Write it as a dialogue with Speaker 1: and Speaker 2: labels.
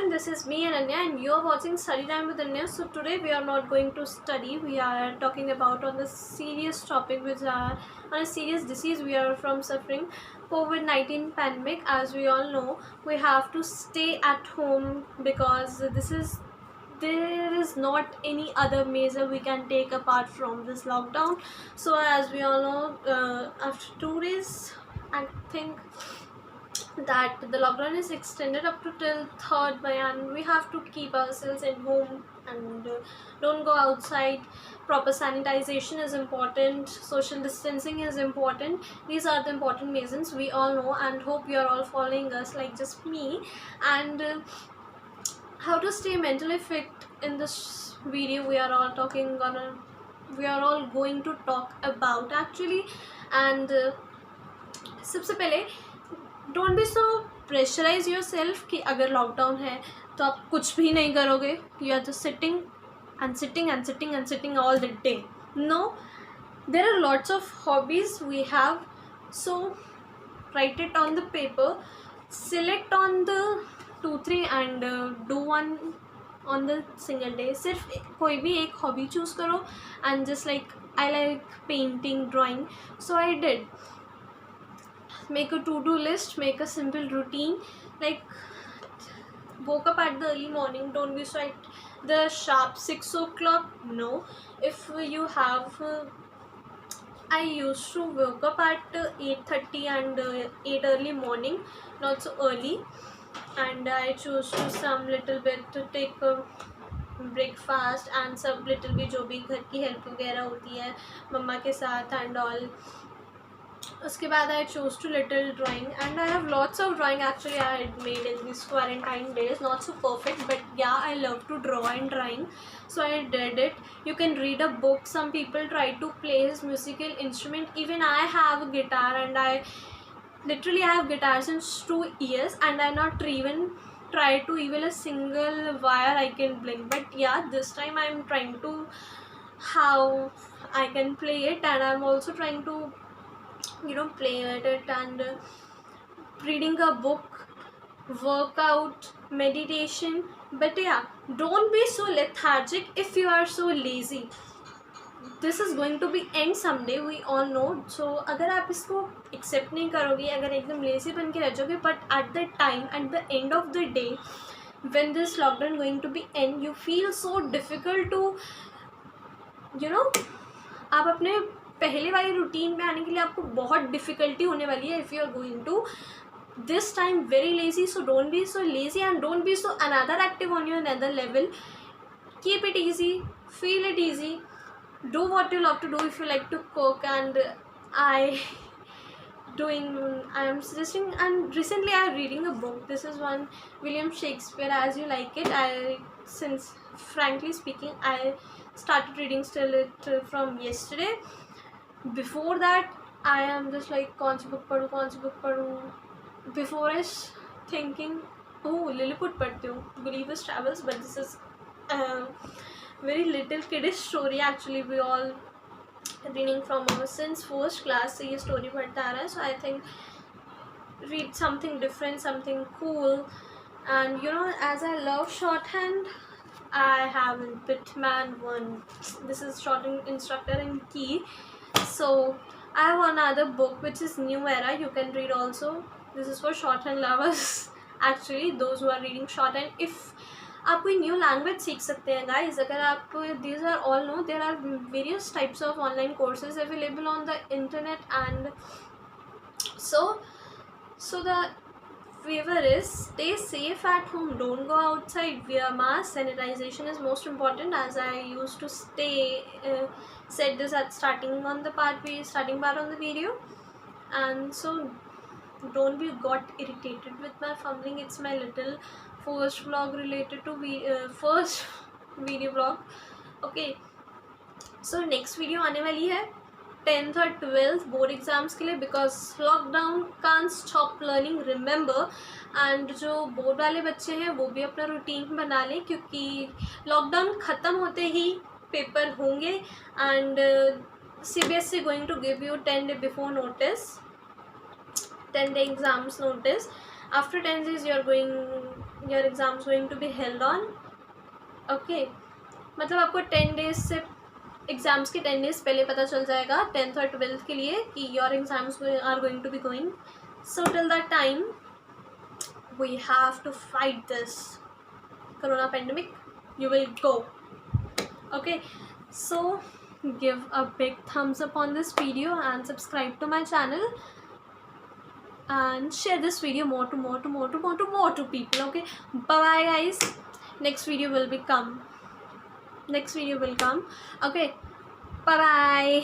Speaker 1: everyone, this is me Ananya and you are watching Study Time with Ananya. So today we are not going to study, we are talking about on the serious topic which are on a serious disease we are from suffering, COVID-19 pandemic. As we all know, we have to stay at home because there is not any other measure we can take apart from this lockdown. So as we all know, after 2 days I think that the lockdown is extended up to till 3rd May, and we have to keep ourselves at home and don't go outside. Proper sanitization is important, social distancing is important. These are the important reasons we all know, and hope you are all following us like just me. And how to stay mentally fit, in this video we are all going to talk about actually. And सबसे पहले don't be so pressurise yourself कि अगर lockdown है तो आप कुछ भी नहीं करोगे, you are just sitting and sitting and sitting and sitting all the day. No, there are lots of hobbies we have, so write it on the paper, select on the 2-3 and do one on the single day. सिर्फ कोई भी एक hobby choose करो and just like I like painting, drawing, so I did. Make a to-do list, make a simple routine, like woke up at the early morning, don't be so at the sharp 6 o'clock. No, if you have I used to wake up at 8:30 and 8 early morning, not so early, and I choose to some little bit to take a breakfast and सब little भी जो भी घर की help वगैरह होती है मम्मा के साथ एंड ऑल. उसके बाद I choose to little drawing and I have lots of drawing actually I had made in this quarantine days, not so perfect but yeah I love to draw and drawing, so I did it. You can read a book, some people try to play his musical instrument, even I have a guitar and I have guitar since 2 years and I not even try to even a single wire I can blink, but yeah, this time I'm trying to how I can play it, and I'm also trying to play at it and reading a book, workout, meditation. But yeah, don't be so lethargic. If you are so lazy, this is going to be end someday, we all know. So अगर आप इसको accept नहीं करोगे, अगर एकदम lazy बन के रह जाओगे, but at the time, at the end of the day, when this lockdown going to be end, you feel so difficult to आप अपने पहले वाली रूटीन में आने के लिए आपको बहुत डिफ़िकल्टी होने वाली है if you are going to this time very lazy. So don't be so lazy and don't be so another active on your another level. Keep it easy, feel it easy, do what you love to do. If you like to cook and I am suggesting, and recently I am reading a book. This is one William Shakespeare, As You Like It. Since frankly speaking, I started reading still it from yesterday. Before that, I am just like कौन सी book पढूं. Before I thinking, oh, Lilliput पढ़ती हूँ, Gulliver's Travels, but this is very little kiddish story actually. We all reading from since first class से ये story पढ़ता आ रहा है, so I think read something different, something cool. And as I love shorthand, I have Bitman one. This is shorthand instructor in Key. So I have another book which is New Era. You can read also. This is for shorthand lovers actually, those who are reading shorthand. If आप कोई new language सीख सकते हैं guys, अगर आप these are all know there are various types of online courses available on the internet. And so the favor is stay safe at home, don't go outside, wear mask, sanitization is most important, as I used to said this at starting part on the video. And so don't be got irritated with my fumbling. It's my little first vlog related to first video vlog. Okay, so next video आने वाली है 10th और 12th board exams के लिए, because lockdown can't stop learning, remember. And जो board वाले बच्चे हैं वो भी अपना रूटीन बना लें, क्योंकि लॉकडाउन ख़त्म होते ही पेपर होंगे. And CBSE going to give you 10 day before notice, 10 day exams notice. After 10 days you are going your exams going to be held on. Okay, मतलब आपको 10 डेज से एग्ज़ाम्स के 10 डेज़ पहले पता चल जाएगा 10th और 12th के लिए कि your exams are going to be going. So till that time we have to fight this corona pandemic. You will go. Okay, so give a big thumbs up on this video and subscribe to my channel and share this video more to people. Okay, bye bye guys. Next video will come. Okay, bye bye.